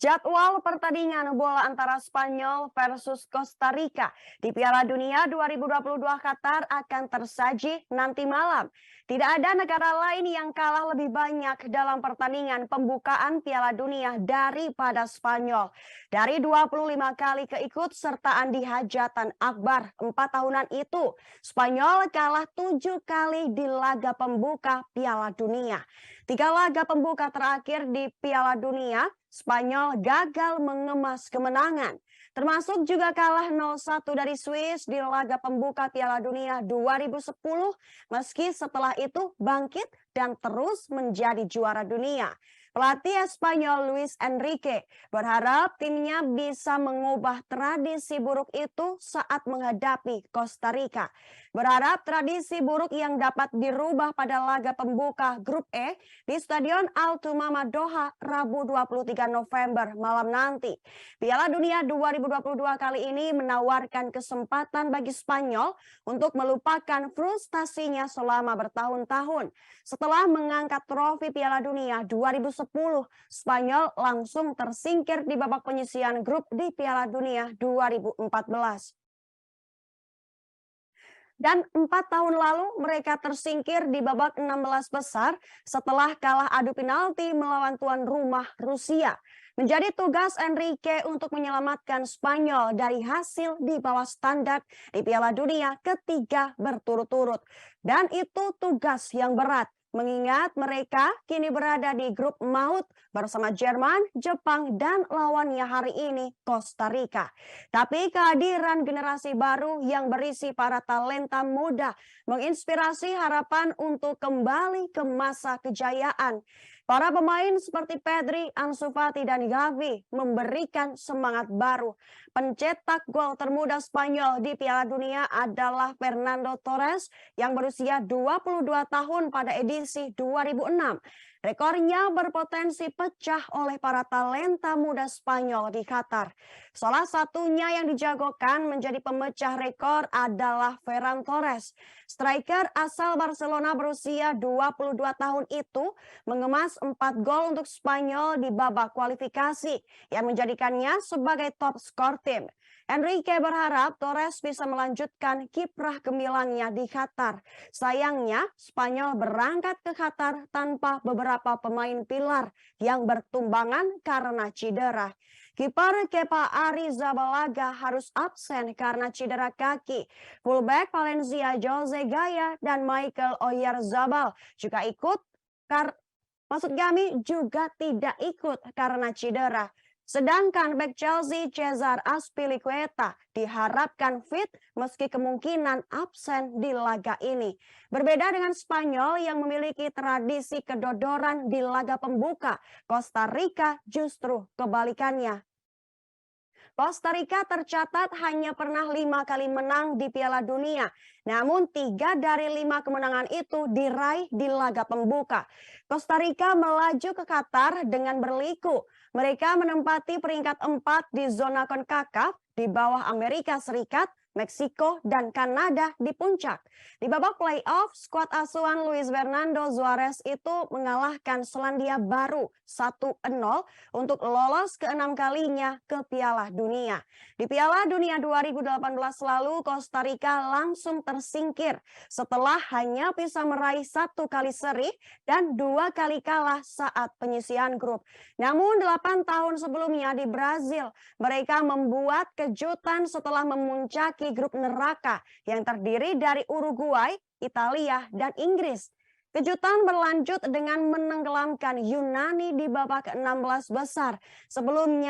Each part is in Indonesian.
Jadwal pertandingan bola antara Spanyol versus Costa Rica di Piala Dunia 2022 Qatar akan tersaji nanti malam. Tidak ada negara lain yang kalah lebih banyak dalam pertandingan pembukaan Piala Dunia daripada Spanyol. Dari 25 kali keikutsertaan di Hajatan Akbar 4 tahunan itu, Spanyol kalah 7 kali di laga pembuka Piala Dunia. 3 laga pembuka terakhir di Piala Dunia, Spanyol gagal mengemas kemenangan, termasuk juga kalah 0-1 dari Swiss di laga pembuka Piala Dunia 2010, meski setelah itu bangkit dan terus menjadi juara dunia. Pelatih Spanyol Luis Enrique berharap timnya bisa mengubah tradisi buruk itu saat menghadapi Costa Rica. Berharap tradisi buruk yang dapat dirubah pada laga pembuka Grup E di Stadion Al Tumama Doha Rabu 23 November malam nanti. Piala Dunia 2022 kali ini menawarkan kesempatan bagi Spanyol untuk melupakan frustasinya selama bertahun-tahun. Setelah mengangkat trofi Piala Dunia 2010, Spanyol langsung tersingkir di babak penyisihan grup di Piala Dunia 2014. Dan 4 tahun lalu mereka tersingkir di babak 16 besar setelah kalah adu penalti melawan tuan rumah Rusia. Menjadi tugas Enrique untuk menyelamatkan Spanyol dari hasil di bawah standar di Piala Dunia ketiga berturut-turut. Dan itu tugas yang berat, mengingat mereka kini berada di grup maut bersama Jerman, Jepang, dan lawannya hari ini Costa Rica. Tapi kehadiran generasi baru yang berisi para talenta muda menginspirasi harapan untuk kembali ke masa kejayaan. Para pemain seperti Pedri, Ansu Fati, dan Gavi memberikan semangat baru. Pencetak gol termuda Spanyol di Piala Dunia adalah Fernando Torres yang berusia 22 tahun pada edisi 2006. Rekornya berpotensi pecah oleh para talenta muda Spanyol di Qatar. Salah satunya yang dijagokan menjadi pemecah rekor adalah Ferran Torres. Striker asal Barcelona berusia 22 tahun itu mengemas 4 gol untuk Spanyol di babak kualifikasi yang menjadikannya sebagai top skor tim. Enrique berharap Torres bisa melanjutkan kiprah gemilangnya di Qatar. Sayangnya, Spanyol berangkat ke Qatar tanpa beberapa pemain pilar yang bertumbangan karena cedera. Kiper Kepa Arrizabalaga harus absen karena cedera kaki. Fullback Valencia Jose Gaya dan Michael Oyarzabal juga juga tidak ikut karena cedera. Sedangkan bek Chelsea Cesar Azpilicueta diharapkan fit meski kemungkinan absen di laga ini. Berbeda dengan Spanyol yang memiliki tradisi kedodoran di laga pembuka, Costa Rica justru kebalikannya. Costa Rica tercatat hanya pernah 5 kali menang di Piala Dunia. Namun 3 dari 5 kemenangan itu diraih di laga pembuka. Costa Rica melaju ke Qatar dengan berliku. Mereka menempati peringkat 4 di zona CONCACAF di bawah Amerika Serikat, Meksiko, dan Kanada di puncak. Di babak playoff, skuad asuhan Luis Fernando Suarez itu mengalahkan Selandia Baru 1-0 untuk lolos ke-6 kalinya ke Piala Dunia. Di Piala Dunia 2018 lalu, Costa Rica langsung tersingkir setelah hanya bisa meraih 1 kali seri dan 2 kali kalah saat penyisihan grup. Namun 8 tahun sebelumnya di Brazil, mereka membuat kejutan setelah memuncaki grup neraka yang terdiri dari Uruguay, Italia, dan Inggris. Kejutan berlanjut dengan menenggelamkan Yunani di babak ke-16 besar. Sebelum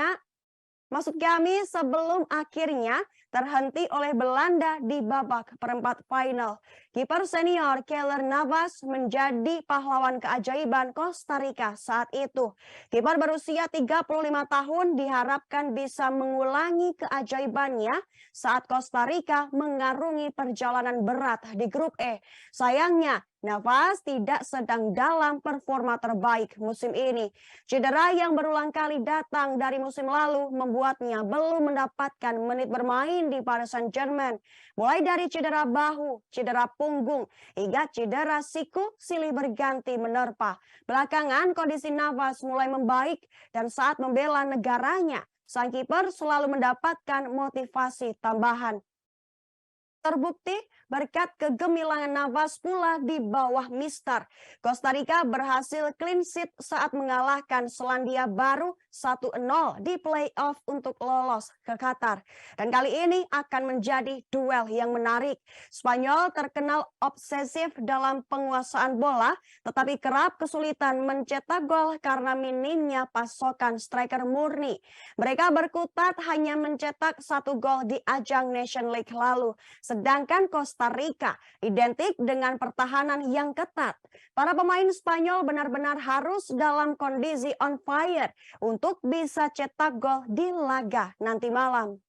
akhirnya terhenti oleh Belanda di babak perempat final. Kiper senior Keylor Navas menjadi pahlawan keajaiban Costa Rica saat itu. Kiper berusia 35 tahun diharapkan bisa mengulangi keajaibannya saat Costa Rica mengarungi perjalanan berat di grup E. Sayangnya, Navas tidak sedang dalam performa terbaik musim ini. Cedera yang berulang kali datang dari musim lalu membuatnya belum mendapatkan menit bermain di Paris Saint-Germain. Mulai dari cedera bahu, cedera punggung hingga cedera siku silih berganti menerpa. Belakangan kondisi Navas mulai membaik dan saat membela negaranya, sang kiper selalu mendapatkan motivasi tambahan. Terbukti berkat kegemilangan Navas pula di bawah Mister. Costa Rica berhasil clean sheet saat mengalahkan Selandia Baru 1-0 di playoff untuk lolos ke Qatar. Dan kali ini akan menjadi duel yang menarik. Spanyol terkenal obsesif dalam penguasaan bola, tetapi kerap kesulitan mencetak gol karena minimnya pasokan striker murni. Mereka berkutat hanya mencetak 1 gol di ajang Nation League lalu. Sedangkan Costa Rica identik dengan pertahanan yang ketat. Para pemain Spanyol benar-benar harus dalam kondisi on fire untuk bisa cetak gol di laga nanti malam.